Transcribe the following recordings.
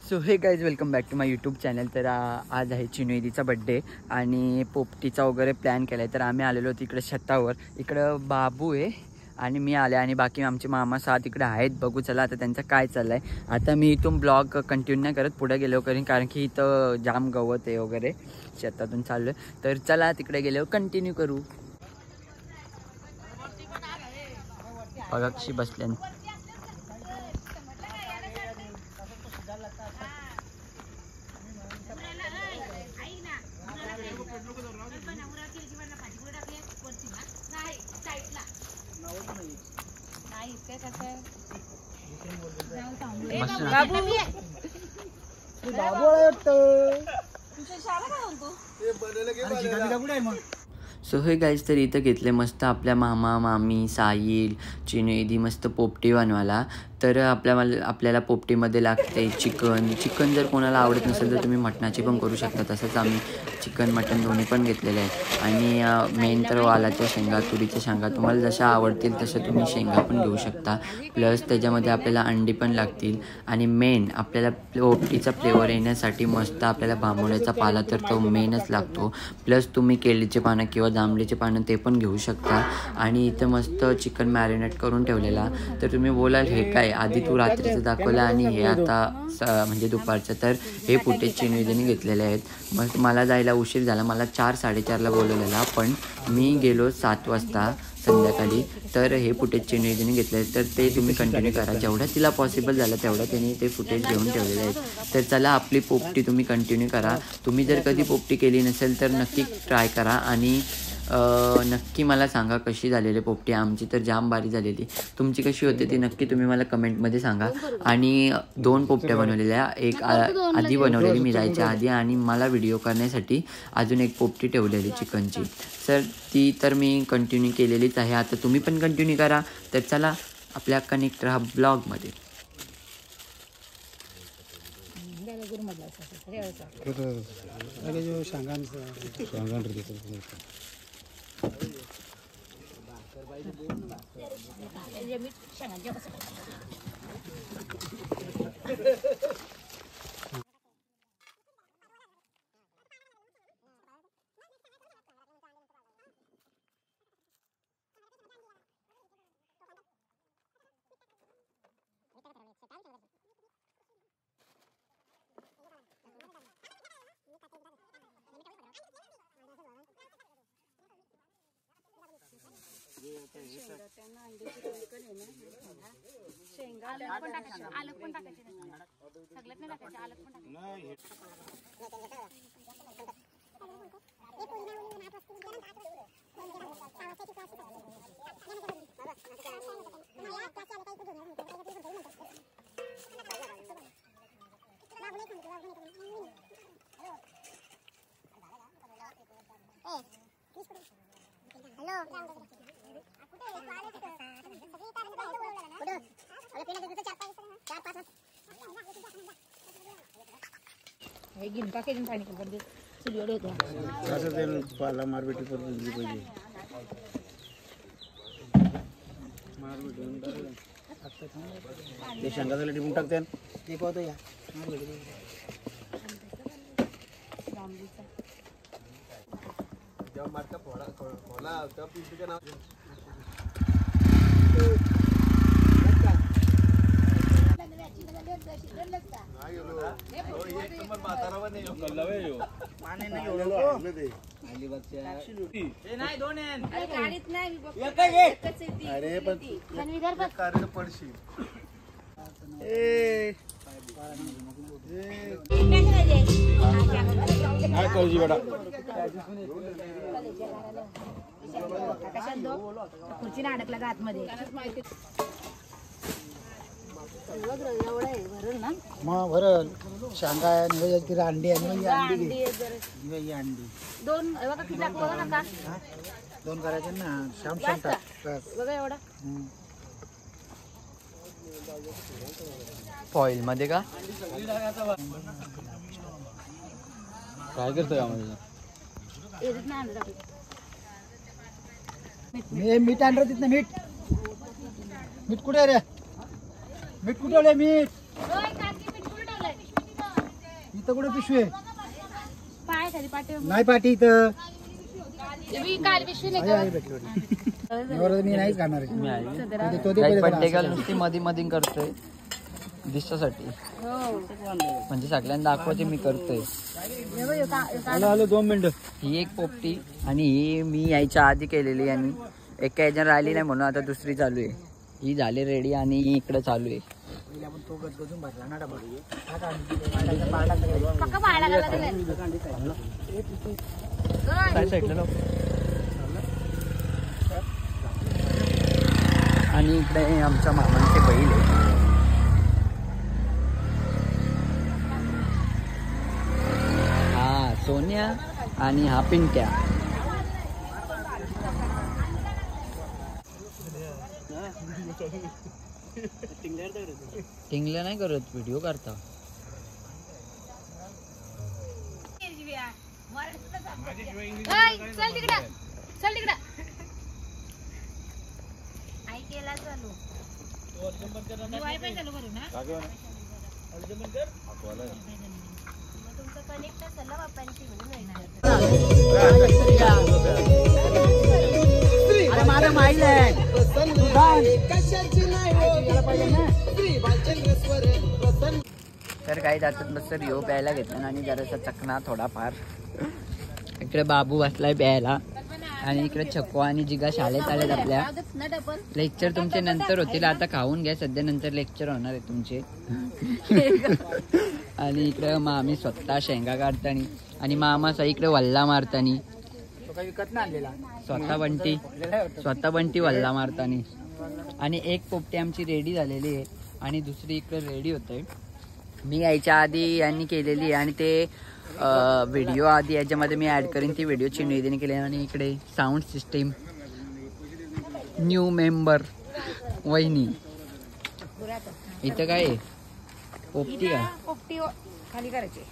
So hey guys welcome back to my YouTube channel. तर आज आहे चिनुदीचा बड्डे आणि पोपटीचा वगैरे प्लॅन केला आहे. तर आम्ही आलेलो तिकडे छतावर. इकडं बाबू आहे आणि मी आले आणि बाकी आमचे मामा साथ इकडे आहेत. बघू चला आता त्यांचं काय चाललं आहे. आता मी इथून ब्लॉग कंटिन्यू नाही करत, पुढे गेलो करीन कारण की इथं जाम गवत आहे वगैरे शेतातून चाललो आहे. तर चला तिकडे गेलो कंटिन्यू करू. बघा कशी बसल्या. सो हे गाईज तर इथं घेतले मस्त आपल्या मामा मामी साहिल चिनुदी मस्त पोपटी बनवायला. तर आपल्याला पोपटीमध्ये लागते चिकन जर कोणाला आवडत नसेल तर तुम्ही मटणाची पण करू शकता. तसंच आम्ही चिकन मटण दोन्ही पण घेतलेले आहे. आणि मेन तर वालाच्या शेंगा तुरीच्या शेंगा तुम्हाला जशा आवडतील तसं तुम्ही शेंगा पण घेऊ शकता. प्लस त्याच्यामध्ये आपल्याला अंडी पण लागतील. आणि मेन आपल्याला पोपटीचा फ्लेवर येण्यासाठी मस्त आपल्याला बांबोळ्याचा पाला तर तो मेनच लागतो. प्लस तुम्ही केळीचे पानं किंवा जांभळीचे पानं ते पण घेऊ शकता. आणि इथं मस्त चिकन मॅरिनेट करून ठेवलेला. तर तुम्ही बोलाल हे काय, आधी तू रात्रीचं दाखवलं आणि हे आता म्हणजे दुपारचं. तर हे फुटेज चिनुदीने घेतलेले आहेत. मग मला जायला उशीर झाला, मला 4-4:30ला बोलवलेला पण मी गेलो 7 वाजता संध्याकाळी. तर हे फुटेज चिनुदीने घेतले. तर ते तुम्ही कंटिन्यू करा, जेवढं तिला पॉसिबल झालं तेवढं त्यांनी ते फुटेज घेऊन ठेवलेले आहेत. तर चला आपली पोपटी तुम्ही कंटिन्यू करा. तुम्ही जर कधी पोपटी केली नसेल तर नक्की ट्राय करा आणि नक्की मला सांगा कशी झालेली पोपटी. आमची तर जाम भारी झालेली. तुमची कशी होते ती नक्की तुम्ही मला कमेंटमध्ये सांगा. आणि 2 पोपट्या बनवलेल्या, एक आधी बनवलेली मी जायच्या आधी आणि मला व्हिडिओ करण्यासाठी अजून एक पोपटी ठेवलेली चिकनची. सर ती तर मी कंटिन्यू केलेलीच आहे. आता तुम्ही पण कंटिन्यू करा. तर चला आपल्या कनेक्ट राहा ब्लॉगमध्ये. पाला मारबेटी पाहिजे ते शेंगाला टिपून टाकते ते पाहतो या जेव्हा मारता फोडा त्या पिंटूच्या नाव अरे पण पडशी खुर्ची अडकला का आतमध्ये मग भरल शेंगा आहे अंडी आहे अंडी 2 करायचे ना. श्याम बघा एवढा फॉईल मध्ये का काय करतोय आम्हाला मीठ आणलं तिथनं मीठ कुठे रे मीठ कुठे मीठ इथं कुठे पिशवी आहे? पाय खाली पाठी नाही पाठी इथं काल पिशवी नाही आहे भेटली बरोबर मी नाहीच खाणार आहे. मी आई तो दे काही पहिले पट्टे त्याला. घाल नुसती मधी मधी करतोय दिसण्यासाठी म्हणजे सगळ्यांना दाखवायचे मी करतोय. आलो 2 मिनिटं. ही एक पोपटी आणि ही मी यायच्या आधी केलेली आणि एका याच्यात राहिली नाही म्हणून आता दुसरी चालू आहे. ही झाली रेडी आणि ही इकडे चालू आहे. आपण तो गजगजून भरला ना डबा पक्का पाहायला गेला तिला. काय साईडला लाव. आणि इकडे आमच्या मामांचे बैल आहे. हा सोन्या आणि हा पिंट्या. टिंगल्या नाही करत व्हिडिओ करता. चल तिकडं चल तिकडं. आई केला चालू वायफाय चालू करू ना. तुमचं कनेक्ट असेल ना बाप्पांची म्हणून माझं माहिती आहे. तर काही जातात मस्त रिओ प्यायला घेतला आणि जरासा चकना थोडाफार. इकडे बाबू बसलाय प्यायला आणि इकडे छक्को आणि जिगा शाळेत आलेत आपल्या. लेक्चर तुमचे नंतर होतील, आता खाऊन घ्या सध्या, नंतर लेक्चर होणार आहे तुमचे. आणि इकडे मामी स्वतः शेंगा काढतानी आणि मामा इकडे वल्ला मारतानी. विकत ना आणलेला स्वतः बंटी वल्ला मारतानी. आणि एक पोपटी आमची रेडी झालेली आहे आणि दुसरी इकडे रेडी होते. मी यायच्या आधी यांनी केलेली आहे आणि ते व्हिडिओ आधी याच्यामध्ये मी ऍड करीन. ती व्हिडिओ चिन्ह केली. आणि इकडे साऊंड सिस्टीम न्यू मेंबर वहिनी. इथं काय आहे? पोपटी का पोपटी खाली करायची.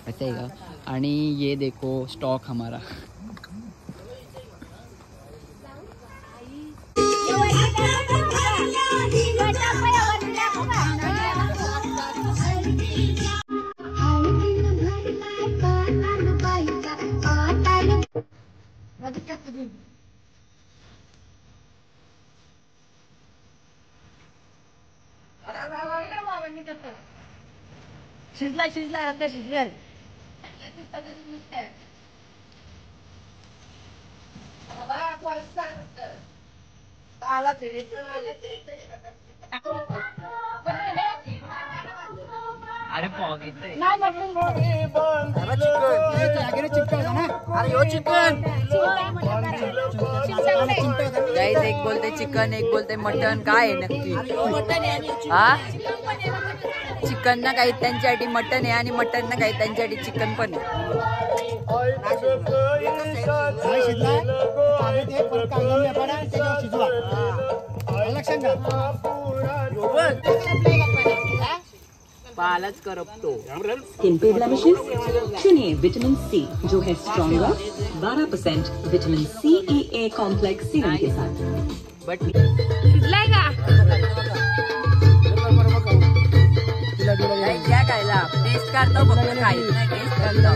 अच्छा आहे का. आणि ये देखो स्टॉक हमारा. शिजला आता शिजल. अरे पॉग येतोय. गाईस एक बोलते चिकन एक बोलते मटन. काय आहे नक्की? हा चिकन ना काही त्यांच्यासाठी मटन आहे आणि मटन ना काही त्यांच्यासाठी चिकन पण आहे. पालच करपतो. स्किन पे ब्लेमिशेस चुनिए विटामिन सी जो है stronger 12% vitamin C a complex serum के साथ. बट शिजलाय का? क्या खायला टेस्ट करतो फक्त खायचं नाही टेस्ट करतो.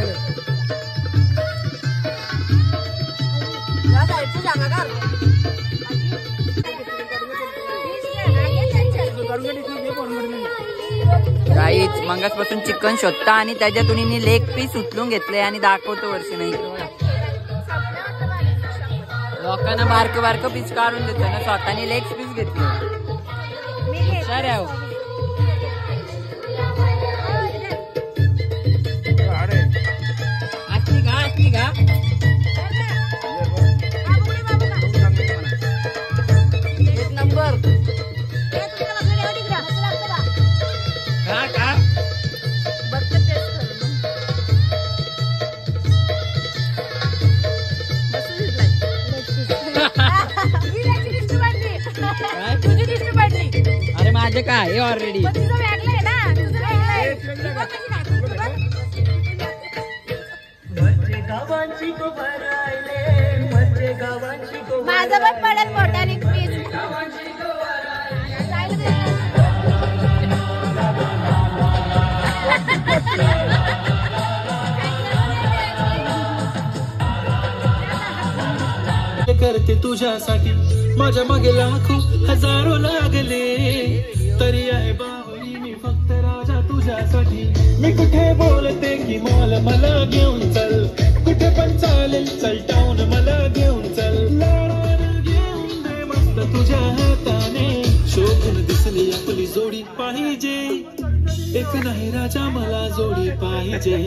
काहीच मंगासपासून चिकन शोधता आणि त्याच्यातून लेग पीस उचलून घेतले आणि दाखवतो वर्षी नाही. लोकांना बारक बारक पीस काढून देतो ना, स्वतःने लेग पीस घेतले. हुशार आहे. असली का एक नंबर का अरे माझे काय ऑलरेडी. माझं पण पडेल मोठ्याने प्लीज. करते तुझ्यासाठी, माझ्या मागे लाखो हजारो लागले, तरी आहे बाहुली मी फक्त राजा तुझ्यासाठी. मी कुठे बोलते की मॉल मला घेऊन चल, कुठे पण चालेल चल टाऊन मला घेऊन चल, घेऊन दे मस्त तुझ्या हाताने, शोभून दिसली आपली जोडी पाहिजे, एक नाही राजा मला जोडी पाहिजे,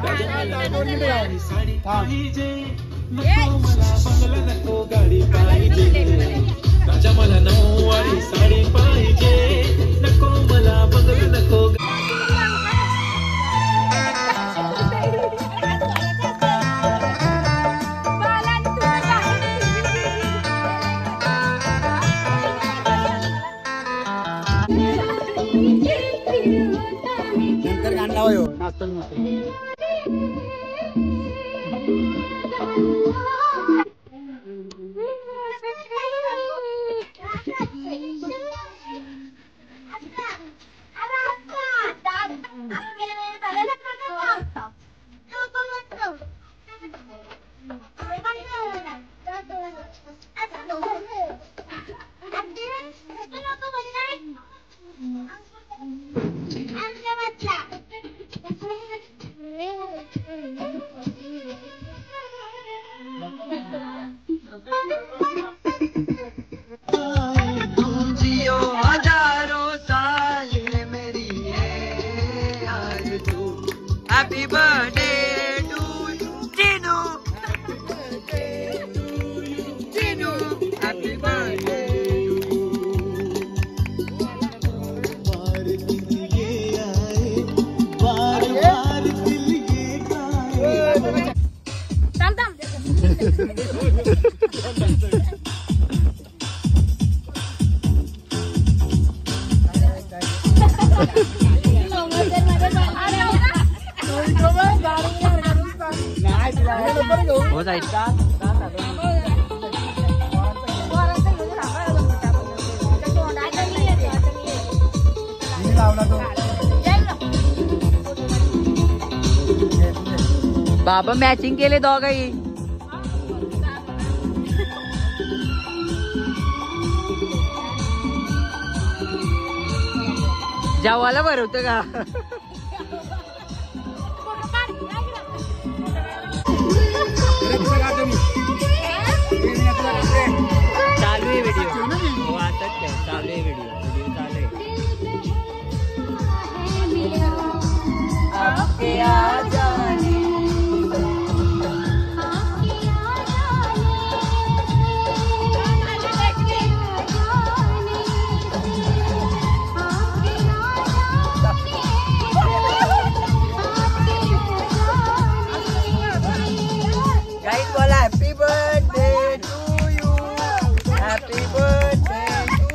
राजा मला नऊवारी साडी पाहिजे, नको मला बंगला नको गाडी पाहिजे, राजा मला नऊवारी साडी पाहिजे, नको मला बंगला नको. नंतर गाणं लावा ह्यो, नाचतो मी. Happy birthday to Chinu. Chinu. Happy birthday to हो जाईल का? बाबा मॅचिंग केले दोघही. जेवायला भरवतं का? चालू आहे व्हिडिओ. हो आताच काय चालू आहे व्हिडिओ. व्हिडिओ चालू आहे. गाइस बोला happy birthday to you. Happy birthday to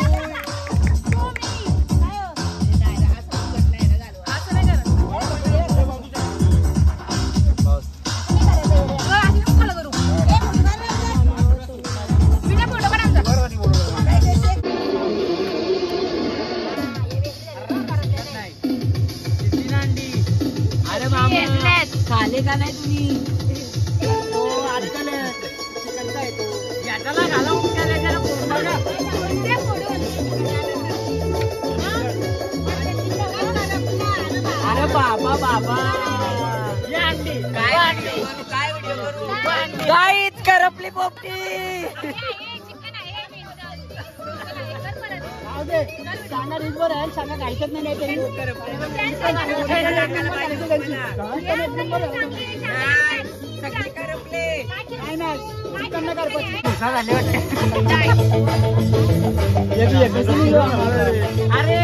अरे मामा खाले का नाही तुम्ही? अरे बाबा बाबा काय व्हिडिओ करू? गाईच करपली पोपटी. सांगा रिजवर आहे, सांगा गायचंच नाही तरी अरे